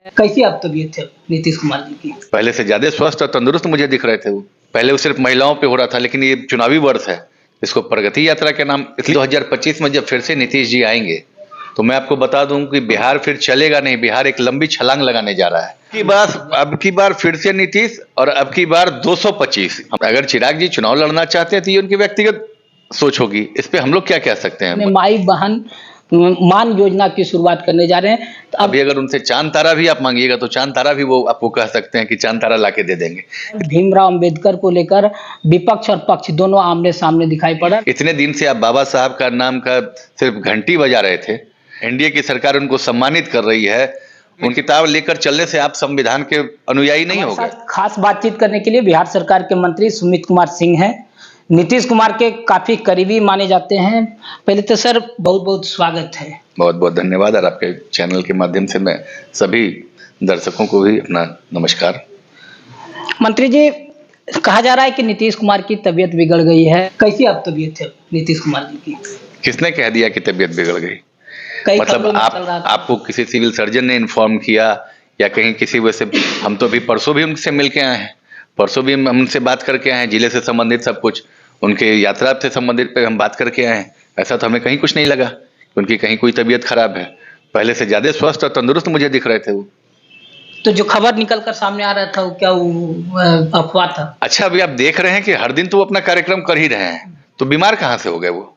कैसी आप तबीयत है नीतीश कुमार जी की? पहले से ज्यादा स्वस्थ और तंदुरुस्त मुझे दिख रहे थे वो। पहले वो सिर्फ महिलाओं पे हो रहा था, लेकिन ये चुनावी वर्ष है, इसको प्रगति यात्रा के नाम, इसलिए 2025 में जब फिर से नीतीश जी आएंगे तो मैं आपको बता दूं कि बिहार फिर चलेगा नहीं, बिहार एक लंबी छलांग लगाने जा रहा है। अब की बार फिर से नीतीश, और अब की बार 225। अगर चिराग जी चुनाव लड़ना चाहते हैं तो ये उनकी व्यक्तिगत सोच होगी, इस पे हम लोग क्या कह सकते हैं। माई बहन मान योजना की शुरुआत करने जा रहे हैं, तो अभी अगर उनसे चांद तारा भी आप मांगिएगा तो चांद तारा भी वो आपको कह सकते हैं कि चांद तारा लाके दे देंगे। भीमराव अंबेडकर को लेकर विपक्ष और पक्ष दोनों आमने सामने दिखाई पड़ा। इतने दिन से आप बाबा साहब का नाम का सिर्फ घंटी बजा रहे थे, एनडीए की सरकार उनको सम्मानित कर रही है, उनकी किताब लेकर चलने से आप संविधान के अनुयायी नहीं हो गए। खास बातचीत करने के लिए बिहार सरकार के मंत्री सुमित कुमार सिंह हैं, नीतीश कुमार के काफी करीबी माने जाते हैं। पहले तो सर बहुत बहुत स्वागत है। बहुत बहुत धन्यवाद, और आपके चैनल के माध्यम से मैं सभी दर्शकों को भी अपना नमस्कार। मंत्री जी, कहा जा रहा है कि नीतीश कुमार की तबीयत बिगड़ गई है, कैसी आप तबीयत है नीतीश कुमार जी की? किसने कह दिया कि तबीयत बिगड़ गई? मतलब आपको किसी सिविल सर्जन ने इन्फॉर्म किया या कहीं किसी वजह से? हम तो अभी परसों भी उनसे मिल के आए हैं, परसों भी हम उनसे बात करके आए हैं, जिले से संबंधित सब कुछ, उनके यात्रा से संबंधित पे हम बात करके आए हैं। ऐसा तो हमें कहीं कुछ नहीं लगा उनकी कहीं कोई तबीयत खराब है। पहले से ज्यादा स्वस्थ और तंदुरुस्त मुझे दिख रहे थे वो। तो जो खबर निकल कर सामने आ रहा था वो क्या अफवाह था? अच्छा, अभी आप देख रहे हैं कि हर दिन तो वो अपना कार्यक्रम कर ही रहे हैं, तो बीमार कहाँ से हो गए वो?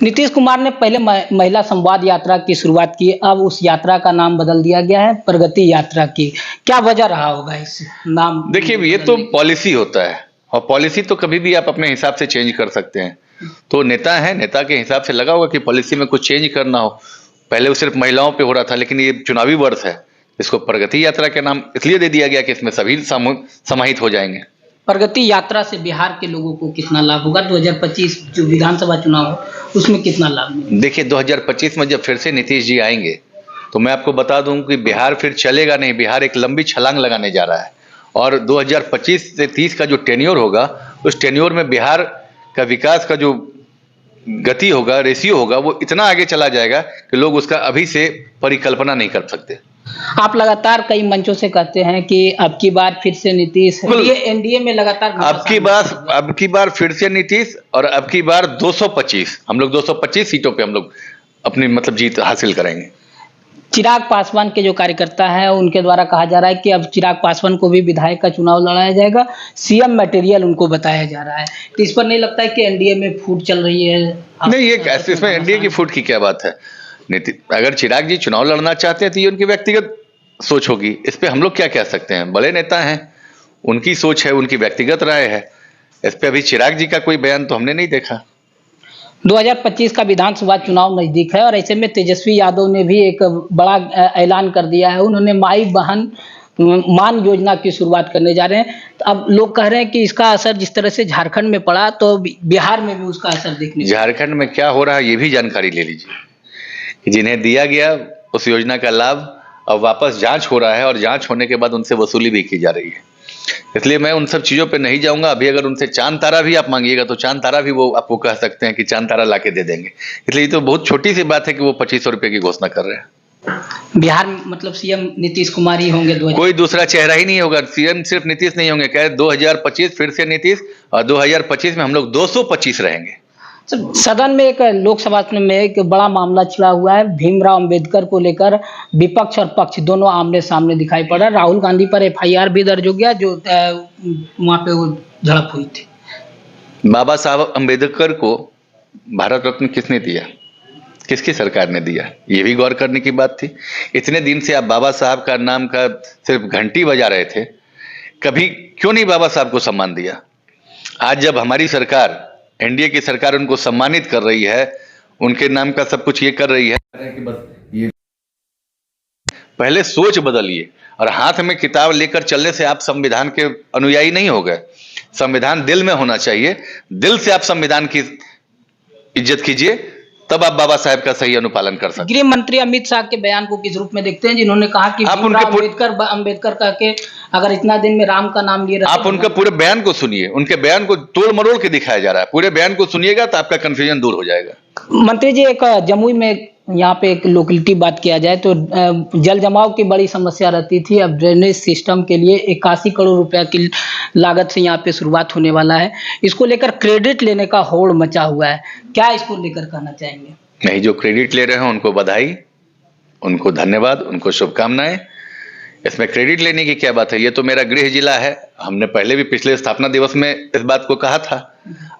नीतीश कुमार ने पहले महिला संवाद यात्रा की शुरुआत की, अब उस यात्रा का नाम बदल दिया गया है प्रगति यात्रा की। क्या वजह रहा होगा इस नाम? देखिए, ये तो पॉलिसी होता है, और पॉलिसी तो कभी भी आप अपने हिसाब से चेंज कर सकते हैं। तो नेता है, नेता के हिसाब से लगा होगा कि पॉलिसी में कुछ चेंज करना हो। पहले वो सिर्फ महिलाओं पे हो रहा था, लेकिन ये चुनावी वर्ष है, इसको प्रगति यात्रा के नाम इसलिए दे दिया गया कि इसमें सभी समाहित हो जाएंगे। प्रगति यात्रा से बिहार के लोगों को कितना लाभ होगा? 2025 जो विधानसभा चुनाव हो उसमें कितना लाभ मिलेगा? देखिए, 2025 में जब फिर से नीतीश जी आएंगे तो मैं आपको बता दूं कि बिहार फिर चलेगा नहीं, बिहार एक लंबी छलांग लगाने जा रहा है। और 2025 से 30 का जो टेन्योर होगा, उस टेन्योर में बिहार का विकास का जो गति होगा, रेशियो होगा, वो इतना आगे चला जाएगा कि लोग उसका अभी से परिकल्पना नहीं कर सकते। आप लगातार कई मंचों से कहते हैं कि अब की बार फिर से नीतीश, एनडीए में लगातार अब की बार फिर से नीतीश, और अब की बार 225, हम लोग 225 सीटों पे हम लोग अपनी मतलब जीत हासिल करेंगे। चिराग पासवान के जो कार्यकर्ता हैं उनके द्वारा कहा जा रहा है कि अब चिराग पासवान को भी विधायक का चुनाव लड़ाया जाएगा, सीएम मटेरियल उनको बताया जा रहा है। तो इस पर नहीं लगता है कि एनडीए में फूट चल रही है? नहीं, ये कैसे, इसमें एनडीए की फूट की क्या बात है? अगर चिराग जी चुनाव लड़ना चाहते हैं तो ये उनकी व्यक्तिगत सोच होगी, इस पे हम लोग क्या कह सकते हैं। बड़े नेता हैं, उनकी सोच है, उनकी व्यक्तिगत राय है, इस पे अभी चिराग जी का कोई बयान तो हमने नहीं देखा। 2025 का विधानसभा चुनाव नजदीक है और ऐसे में तेजस्वी यादव ने भी एक बड़ा ऐलान कर दिया है। उन्होंने माई बहन मान योजना की शुरुआत करने जा रहे हैं। तो अब लोग कह रहे हैं कि इसका असर जिस तरह से झारखंड में पड़ा तो बिहार में भी उसका असर देखने। झारखंड में क्या हो रहा है ये भी जानकारी ले लीजिए कि जिन्हें दिया गया उस योजना का लाभ अब वापस जांच हो रहा है, और जांच होने के बाद उनसे वसूली भी की जा रही है। इसलिए मैं उन सब चीजों पे नहीं जाऊंगा। अभी अगर उनसे चांद तारा भी आप मांगिएगा तो चांद तारा भी वो आपको कह सकते हैं कि चांद तारा लाके दे देंगे। इसलिए ये तो बहुत छोटी सी बात है कि वो 2500 रुपए की घोषणा कर रहे हैं। बिहार में मतलब सीएम नीतीश कुमार ही होंगे? कोई दूसरा चेहरा ही नहीं होगा। सीएम सिर्फ नीतीश नहीं होंगे, कह 2025 फिर से नीतीश, और 2025 में हम लोग 225 रहेंगे। सदन में एक लोकसभा में एक बड़ा मामला छिड़ा हुआ है, भीमराव अंबेडकर को लेकर विपक्ष और पक्ष दोनों आमने सामने दिखाई पड़ा। राहुल गांधी पर एफआईआर भी दर्ज हो गया, जो वहां पे वो झड़प हुई थी। बाबा साहब अंबेडकर को भारत रत्न किसने दिया? किसकी सरकार ने दिया? ये भी गौर करने की बात थी। इतने दिन से आप बाबा साहब का नाम का सिर्फ घंटी बजा रहे थे, कभी क्यों नहीं बाबा साहब को सम्मान दिया? आज जब हमारी सरकार, एनडीए की सरकार उनको सम्मानित कर रही है, उनके नाम का सब कुछ ये कर रही है कि बस ये पहले सोच बदलिए, और हाथ में किताब लेकर चलने से आप संविधान के अनुयायी नहीं हो गए। संविधान दिल में होना चाहिए, दिल से आप संविधान की इज्जत कीजिए, तब आप बाबा साहब का सही अनुपालन कर सकते हैं। गृह मंत्री अमित शाह के बयान को किस रूप में देखते हैं, जिन्होंने कहा कि आप अंबेडकर कह के अगर इतना दिन में राम का नाम लिए? आप उनका पूरे बयान को सुनिए, उनके बयान को तोड़ मरोड़ के दिखाया जा रहा है। पूरे बयान को सुनिएगा तो आपका कंफ्यूजन दूर हो जाएगा। मंत्री जी, एक जमुई में यहाँ पे एक लोकेलिटी बात किया जाए तो जल जमाव की बड़ी समस्या रहती थी। अब ड्रेनेज सिस्टम के लिए 81 करोड़ रुपया की लागत से यहाँ पे शुरुआत होने वाला है। इसको लेकर क्रेडिट लेने का होड़ मचा हुआ है, क्या इसको लेकर कहना चाहेंगे? नहीं, जो क्रेडिट ले रहे हैं उनको बधाई, उनको धन्यवाद, उनको शुभकामनाएं। इसमें क्रेडिट लेने की क्या बात है? ये तो मेरा गृह जिला है। हमने पहले भी पिछले स्थापना दिवस में इस बात को कहा था।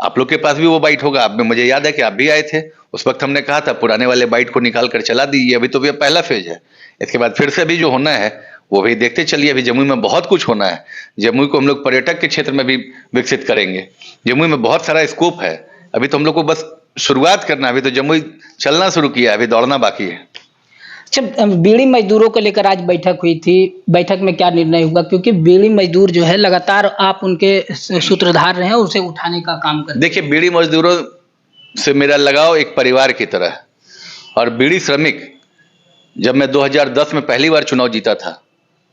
आप लोग के पास भी वो बाइट होगा, आप में, मुझे याद है कि आप भी आए थे। उस वक्त हमने कहा था पुराने वाले बाइट को निकाल कर चला दीजिए, अभी तो ये पहला फेज है। इसके बाद फिर से अभी जो होना है वो भी देखते चलिए। अभी जमुई में बहुत कुछ होना है। जमुई को हम लोग पर्यटक के क्षेत्र में भी विकसित करेंगे। जमुई में बहुत सारा स्कोप है। अभी तो हम लोग को बस शुरुआत करना है। अभी तो जमुई चलना शुरू किया है, अभी दौड़ना बाकी है। अच्छा, बीड़ी मजदूरों को लेकर आज बैठक हुई थी, बैठक में क्या निर्णय हुआ? क्योंकि बीड़ी मजदूर जो है लगातार आप उनके सूत्रधार रहे हैं, उसे उठाने का काम कर। देखिए, बीड़ी मजदूरों से मेरा लगाव एक परिवार की तरह। और बीड़ी श्रमिक, जब मैं 2010 में पहली बार चुनाव जीता था,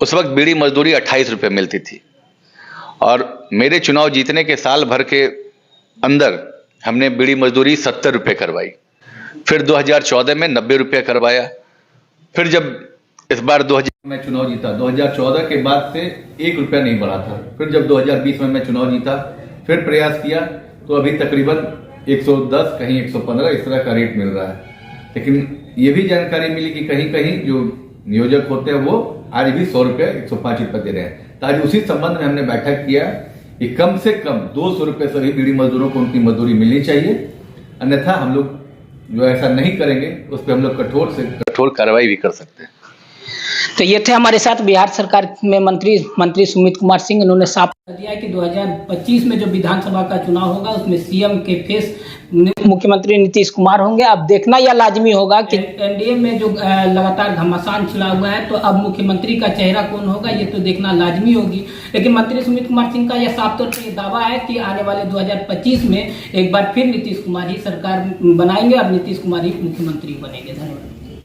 उस वक्त बीड़ी मजदूरी 28 रुपये मिलती थी। और मेरे चुनाव जीतने के साल भर के अंदर हमने बीड़ी मजदूरी 70 रुपये करवाई। फिर 2014 में 90 रुपये करवाया। फिर जब इस बार 2000 में चुनाव जीता, 2014 के बाद से 1 रुपया नहीं बढ़ा था। फिर जब 2020 में मैं चुनाव जीता, फिर प्रयास किया, तो अभी तकरीबन 110, कहीं 115 इस तरह का रेट मिल रहा है। लेकिन ये भी जानकारी मिली कि कहीं कहीं जो नियोजक होते हैं वो आज भी 100 रुपये, 105 रुपये दे रहे हैं। तो आज उसी संबंध में हमने बैठक किया कि कम से कम 200 रुपये सभी बीड़ी मजदूरों को उनकी मजदूरी मिलनी चाहिए। अन्यथा हम लोग जो ऐसा नहीं करेंगे उस पर हम लोग कठोर से कठोर कार्रवाई भी कर सकते हैं। तो ये थे हमारे साथ बिहार सरकार में मंत्री सुमित कुमार सिंह। इन्होंने साफ कर दिया है कि 2025 में जो विधानसभा का चुनाव होगा उसमें सीएम के फेस मुख्यमंत्री नीतीश कुमार होंगे। अब देखना यह लाजमी होगा कि एनडीए में जो लगातार घमासान छिड़ा हुआ है, तो अब मुख्यमंत्री का चेहरा कौन होगा ये तो देखना लाजमी होगी। लेकिन मंत्री सुमित कुमार सिंह का यह साफ तौर पर दावा है कि आने वाले 2025 में एक बार फिर नीतीश कुमार ही सरकार बनाएंगे और नीतीश कुमार ही मुख्यमंत्री बनेंगे। धन्यवाद।